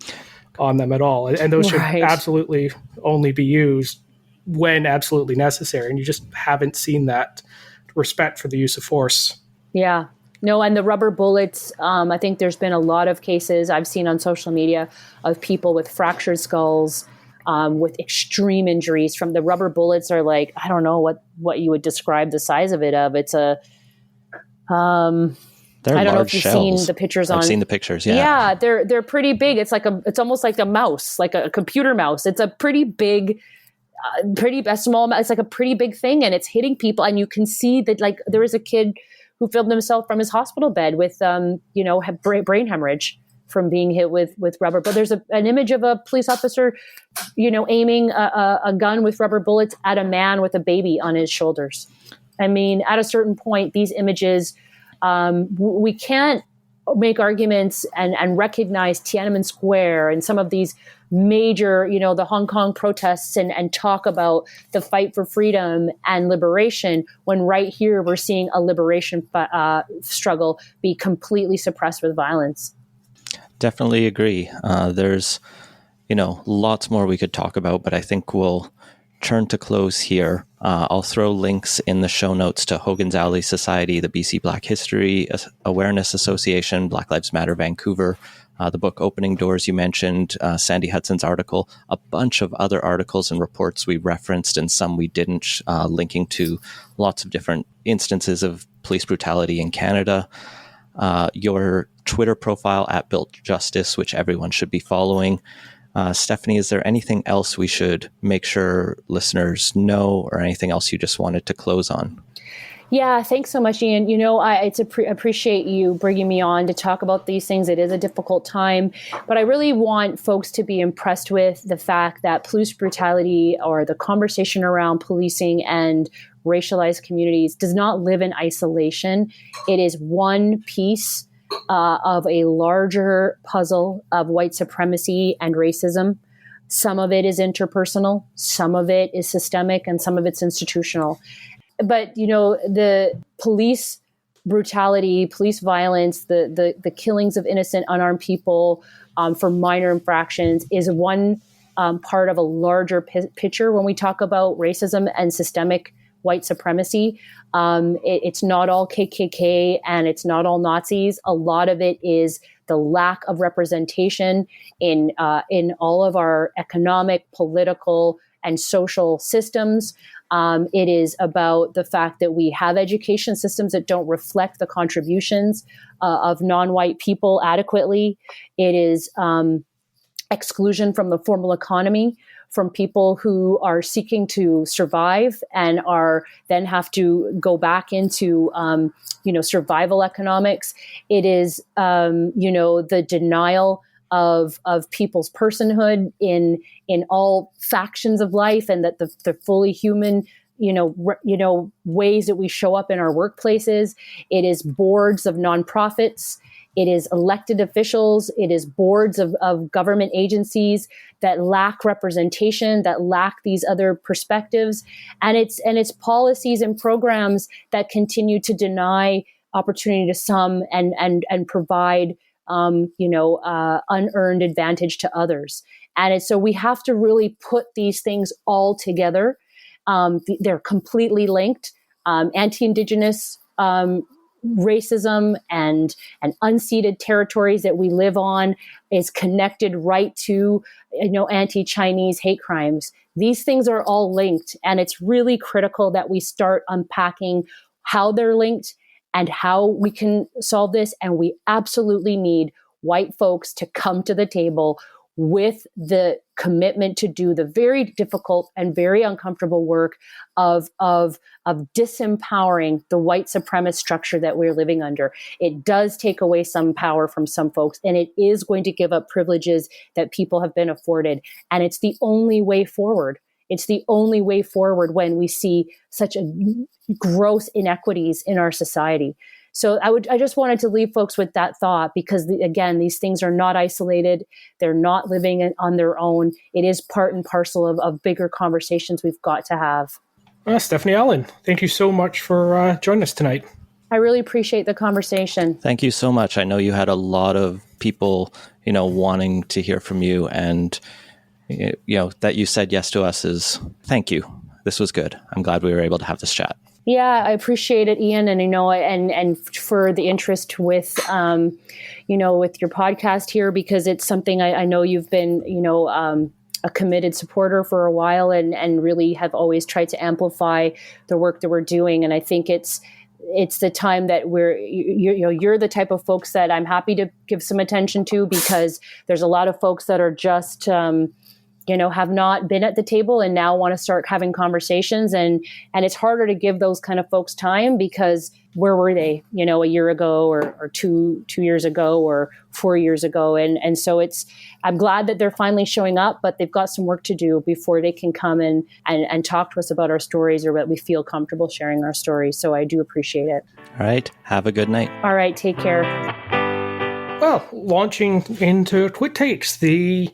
on them at all, and those should absolutely only be used when absolutely necessary, and you just haven't seen that respect for the use of force. Yeah. No, and the rubber bullets, I think there's been a lot of cases I've seen on social media of people with fractured skulls, with extreme injuries from the rubber bullets are like, I don't know what you would describe the size of it of. It's a, I don't know if you've seen the pictures I've seen the pictures, yeah. Yeah, they're pretty big. It's almost like a mouse, like a computer mouse. It's a pretty big, it's like a pretty big thing, and it's hitting people. And you can see that, like, there was a kid who filmed himself from his hospital bed with, brain hemorrhage from being hit with rubber. But there's an image of a police officer, aiming a gun with rubber bullets at a man with a baby on his shoulders. I mean, at a certain point, these images, we can't make arguments and recognize Tiananmen Square and some of these major, the Hong Kong protests and talk about the fight for freedom and liberation, when right here we're seeing a liberation struggle be completely suppressed with violence. Definitely agree. There's, lots more we could talk about, but I think we'll turn to close here. I'll throw links in the show notes to Hogan's Alley Society, the BC Black History Awareness Association, Black Lives Matter Vancouver, the book Opening Doors you mentioned, Sandy Hudson's article, a bunch of other articles and reports we referenced and some we didn't, linking to lots of different instances of police brutality in Canada. Your Twitter profile at Built Justice, which everyone should be following. Stephanie, is there anything else we should make sure listeners know, or anything else you just wanted to close on? Yeah, thanks so much, Ian. I appreciate you bringing me on to talk about these things. It is a difficult time, but I really want folks to be impressed with the fact that police brutality, or the conversation around policing and racialized communities, does not live in isolation. It is one piece of a larger puzzle of white supremacy and racism. Some of it is interpersonal, some of it is systemic, and some of it's institutional. But, the police brutality, police violence, the killings of innocent, unarmed people for minor infractions is one part of a larger picture when we talk about racism and systemic white supremacy. It's not all KKK and it's not all Nazis. A lot of it is the lack of representation in all of our economic, political, and social systems. It is about the fact that we have education systems that don't reflect the contributions of non-white people adequately. It is exclusion from the formal economy, from people who are seeking to survive and are then have to go back into, survival economics. It is, the denial of people's personhood in all factions of life, and that the fully human, ways that we show up in our workplaces. It is boards of nonprofits. It is elected officials. It is boards of government agencies that lack representation, that lack these other perspectives, and it's policies and programs that continue to deny opportunity to some and provide unearned advantage to others. And so we have to really put these things all together. They're completely linked. Anti-Indigenous racism and unceded territories that we live on is connected right to anti-Chinese hate crimes. These things are all linked, and it's really critical that we start unpacking how they're linked and how we can solve this. And we absolutely need white folks to come to the table with the commitment to do the very difficult and very uncomfortable work of disempowering the white supremacist structure that we're living under. It does take away some power from some folks, and it is going to give up privileges that people have been afforded. And it's the only way forward. It's the only way forward when we see such a gross inequities in our society. So I just wanted to leave folks with that thought, because again, these things are not isolated. They're not living on their own. It is part and parcel of bigger conversations we've got to have. Stephanie Allen, thank you so much for joining us tonight. I really appreciate the conversation. Thank you so much. I know you had a lot of people, wanting to hear from you, and that you said yes to us is thank you. This was good. I'm glad we were able to have this chat. Yeah, I appreciate it, Ian, and and for the interest with with your podcast here, because it's something I know you've been a committed supporter for a while, and really have always tried to amplify the work that we're doing. And I think it's the time that you're the type of folks that I'm happy to give some attention to, because there's a lot of folks that are just have not been at the table and now want to start having conversations. And it's harder to give those kind of folks time, because where were they, a year ago or two years ago or 4 years ago? And so I'm glad that they're finally showing up, but they've got some work to do before they can come and talk to us about our stories, or that we feel comfortable sharing our stories. So I do appreciate it. All right. Have a good night. All right. Take care. Well, launching into Quick Takes, the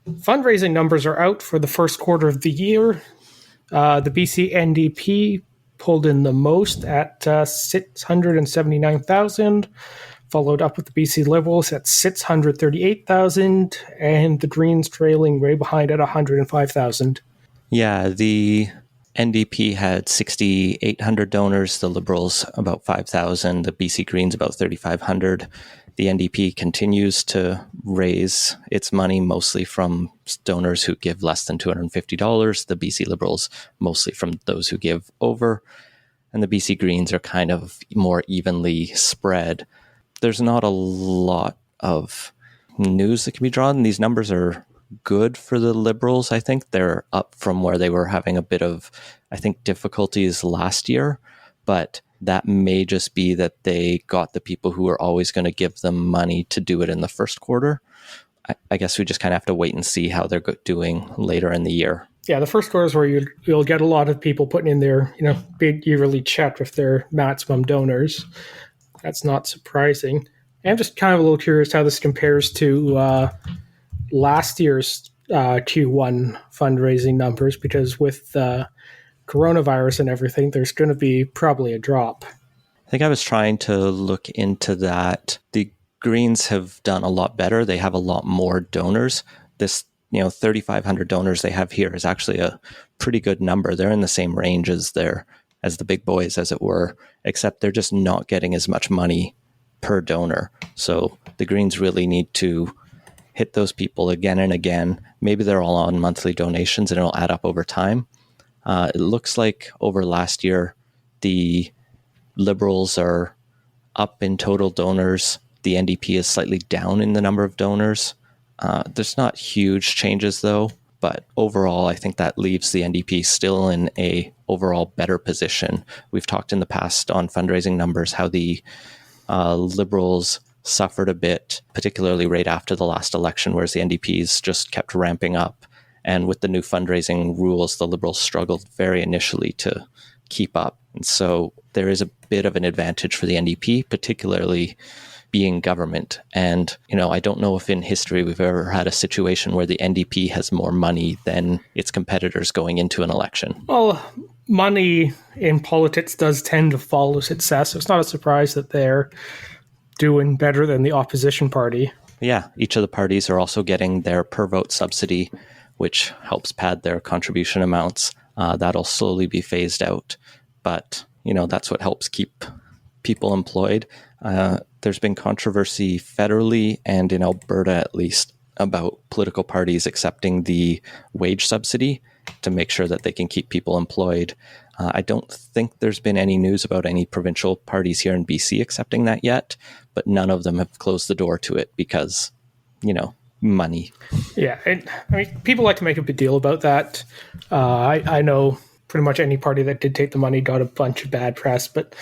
fundraising numbers are out for the first quarter of the year. The BC NDP pulled in the most at 679,000, followed up with the BC Liberals at 638,000, and the Greens trailing way behind at 105,000. Yeah, the NDP had 6,800 donors, the Liberals about 5,000, the BC Greens about 3,500. The NDP continues to raise its money mostly from donors who give less than $250. The BC Liberals mostly from those who give over. And the BC Greens are kind of more evenly spread. There's not a lot of news that can be drawn. These numbers are good for the Liberals, I think. They're up from where they were having a bit of, difficulties last year. But that may just be that they got the people who are always going to give them money to do it in the first quarter. I guess we just kind of have to wait and see how they're doing later in the year. Yeah, the first quarter is where you'll get a lot of people putting in their big yearly check with their maximum donors. That's not surprising. I'm just kind of a little curious how this compares to last year's Q1 fundraising numbers, because with coronavirus and everything, there's going to be probably a drop. I think I was trying to look into that. The Greens have done a lot better. They have a lot more donors. This 3,500 donors they have here is actually a pretty good number. They're in the same range as the big boys, as it were, except they're just not getting as much money per donor. So the Greens really need to hit those people again and again. Maybe they're all on monthly donations and it'll add up over time. It looks like over last year, the Liberals are up in total donors. The NDP is slightly down in the number of donors. There's not huge changes though, but overall, I think that leaves the NDP still in a overall better position. We've talked in the past on fundraising numbers how the Liberals suffered a bit, particularly right after the last election, whereas the NDPs just kept ramping up. And with the new fundraising rules, the Liberals struggled very initially to keep up. And so there is a bit of an advantage for the NDP, particularly being government. And, I don't know if in history we've ever had a situation where the NDP has more money than its competitors going into an election. Well, money in politics does tend to follow success. So it's not a surprise that they're doing better than the opposition party. Yeah, each of the parties are also getting their per vote subsidy, which helps pad their contribution amounts. That'll slowly be phased out. But, that's what helps keep people employed. There's been controversy federally and in Alberta, at least, about political parties accepting the wage subsidy to make sure that they can keep people employed. I don't think there's been any news about any provincial parties here in BC accepting that yet, but none of them have closed the door to it because, money. Yeah, and people like to make a big deal about that. I know pretty much any party that did take the money got a bunch of bad press, but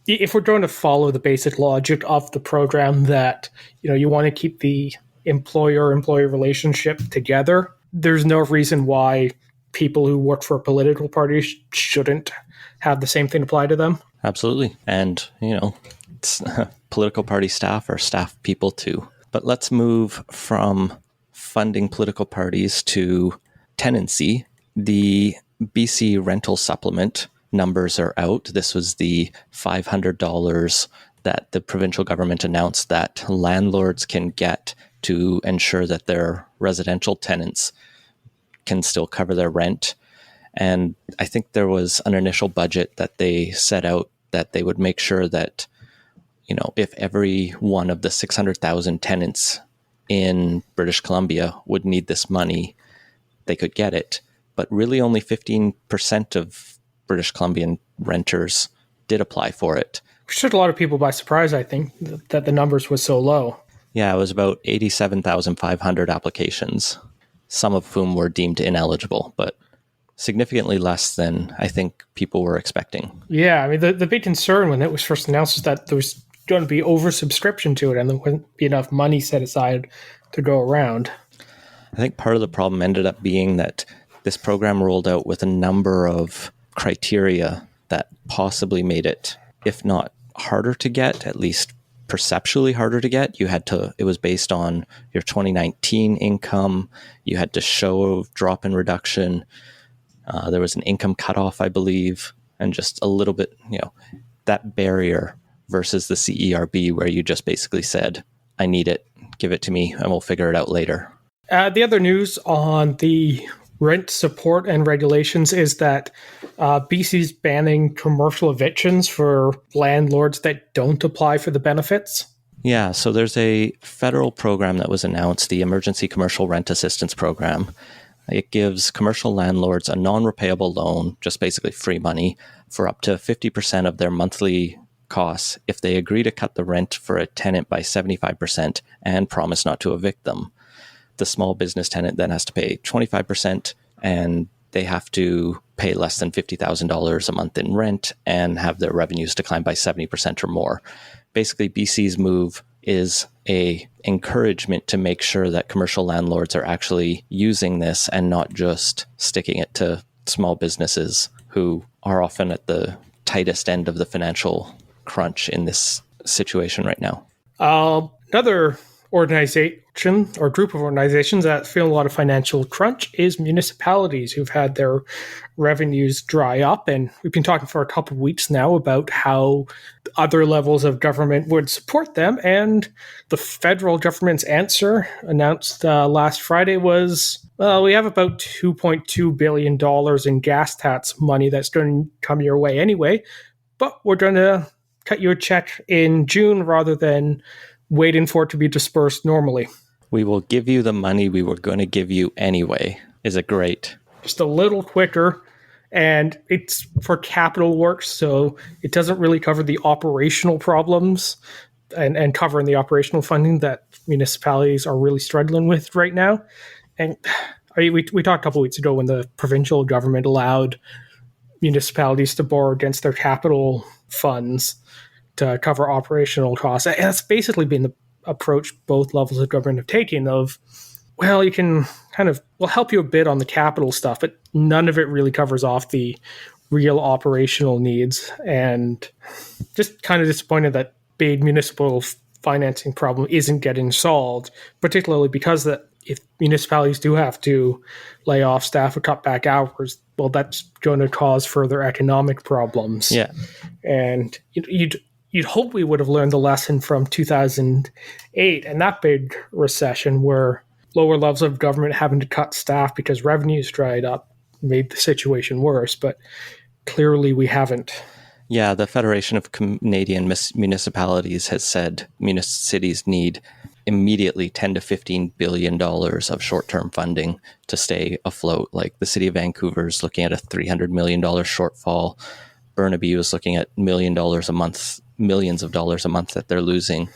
if we're going to follow the basic logic of the program that, you want to keep the employer-employee relationship together, there's no reason why people who work for a political party shouldn't have the same thing apply to them. Absolutely. And, it's, political party staff are staff people too. But let's move from funding political parties to tenancy. The BC rental supplement numbers are out. This was the $500 that the provincial government announced that landlords can get to ensure that their residential tenants can still cover their rent. And I think there was an initial budget that they set out that they would make sure that, if every one of the 600,000 tenants in British Columbia would need this money, they could get it. But really only 15% of British Columbian renters did apply for it. Which took a lot of people by surprise, I think, that the numbers were so low. Yeah, it was about 87,500 applications, some of whom were deemed ineligible, but significantly less than I think people were expecting. Yeah, the big concern when it was first announced was that there was going to be oversubscription to it and there wouldn't be enough money set aside to go around. I think part of the problem ended up being that this program rolled out with a number of criteria that possibly made it, if not harder to get, at least perceptually harder to get. It was based on your 2019 income. You had to show a drop in reduction. There was an income cutoff, I believe, and just a little bit, that barrier versus the CERB where you just basically said, I need it, give it to me, and we'll figure it out later. The other news on the rent support and regulations is that BC's banning commercial evictions for landlords that don't apply for the benefits. Yeah, so there's a federal program that was announced, the Emergency Commercial Rent Assistance Program. It gives commercial landlords a non-repayable loan, just basically free money, for up to 50% of their monthly costs if they agree to cut the rent for a tenant by 75% and promise not to evict them. The small business tenant then has to pay 25%, and they have to pay less than $50,000 a month in rent and have their revenues decline by 70% or more. Basically, BC's move is a encouragement to make sure that commercial landlords are actually using this and not just sticking it to small businesses who are often at the tightest end of the financial crunch in this situation right now. Another organization or group of organizations that feel a lot of financial crunch is municipalities who've had their revenues dry up. And we've been talking for a couple of weeks now about how other levels of government would support them. And the federal government's answer announced last Friday was, well, we have about $2.2 billion in gas tax money that's going to come your way anyway, but we're going to cut you a check in June rather than waiting for it to be dispersed normally. We will give you the money we were going to give you anyway. Is it great? Just a little quicker, and it's for capital works, so it doesn't really cover the operational problems and covering the operational funding that municipalities are really struggling with right now. And we talked a couple of weeks ago when the provincial government allowed municipalities to borrow against their capital funds to cover operational costs. And that's basically been the approach both levels of government have taken of, well, you can we'll help you a bit on the capital stuff, but none of it really covers off the real operational needs. And just kind of disappointed that big municipal financing problem isn't getting solved, particularly because that if municipalities do have to lay off staff or cut back hours, well, that's going to cause further economic problems. Yeah. And you'd hope we would have learned the lesson from 2008 and that big recession where lower levels of government having to cut staff because revenues dried up made the situation worse, but clearly we haven't. Yeah, the Federation of Canadian Municipalities has said cities need immediately $10 to $15 billion of short-term funding to stay afloat. Like the city of Vancouver is looking at a $300 million shortfall. Burnaby was looking at millions of dollars a month that they're losing.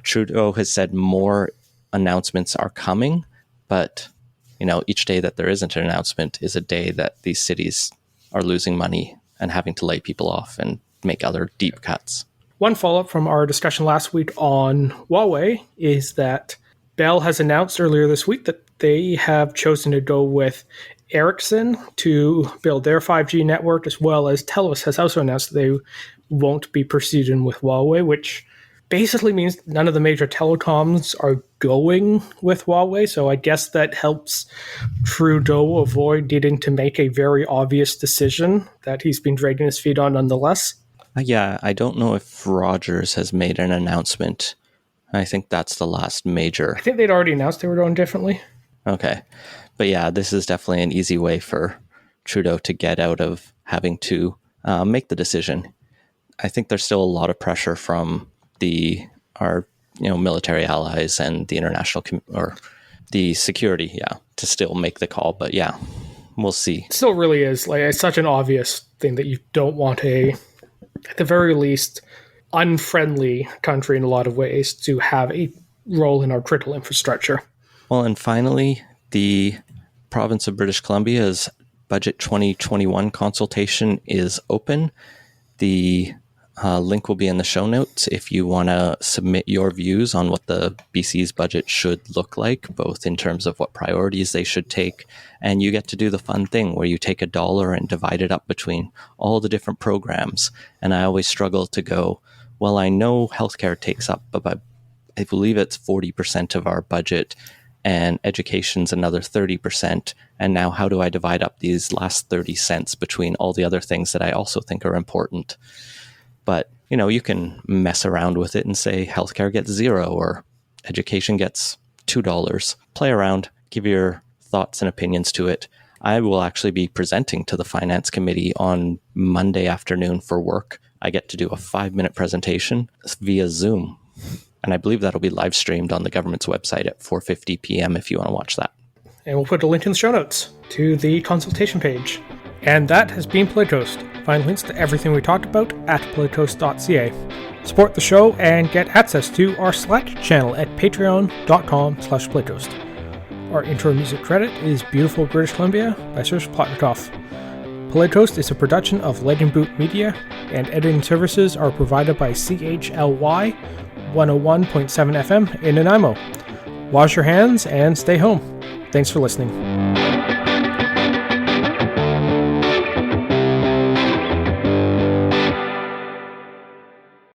Trudeau has said more announcements are coming, but each day that there isn't an announcement is a day that these cities are losing money and having to lay people off and make other deep cuts. One follow-up from our discussion last week on Huawei is that Bell has announced earlier this week that they have chosen to go with Ericsson to build their 5G network, as well as Telus has also announced that they won't be proceeding with Huawei, which basically means none of the major telecoms are going with Huawei. So I guess that helps Trudeau avoid needing to make a very obvious decision that he's been dragging his feet on nonetheless. Yeah, I don't know if Rogers has made an announcement. I think that's the last major. I think they'd already announced they were going differently. Okay. But yeah, this is definitely an easy way for Trudeau to get out of having to make the decision. I think there's still a lot of pressure from our military allies and the international or the security, to still make the call. But yeah, we'll see. It still really is it's such an obvious thing that you don't want at the very least, unfriendly country in a lot of ways to have a role in our critical infrastructure. Well, and finally, the province of British Columbia's Budget 2021 consultation is open. The link will be in the show notes if you want to submit your views on what the BC's budget should look like, both in terms of what priorities they should take, and you get to do the fun thing where you take $1 and divide it up between all the different programs. And I always struggle to go, well, I know healthcare takes up about, I believe it's 40% of our budget, and education's another 30%. And now how do I divide up these last 30 cents between all the other things that I also think are important? But, you can mess around with it and say healthcare gets $0 or education gets $2. Play around, give your thoughts and opinions to it. I will actually be presenting to the Finance Committee on Monday afternoon for work. I get to do a 5-minute presentation via Zoom. And I believe that'll be live streamed on the government's website at 4:50 p.m. if you want to watch that. And we'll put a link in the show notes to the consultation page. And that has been Politicoast. Find links to everything we talked about at politicoast.ca. Support the show and get access to our Slack channel at patreon.com/Politicoast. Our intro music credit is Beautiful British Columbia by Serge Plotnikoff. Politicoast is a production of Leg and Boot Media, and editing services are provided by CHLY 101.7 FM in Nanaimo. Wash your hands and stay home. Thanks for listening.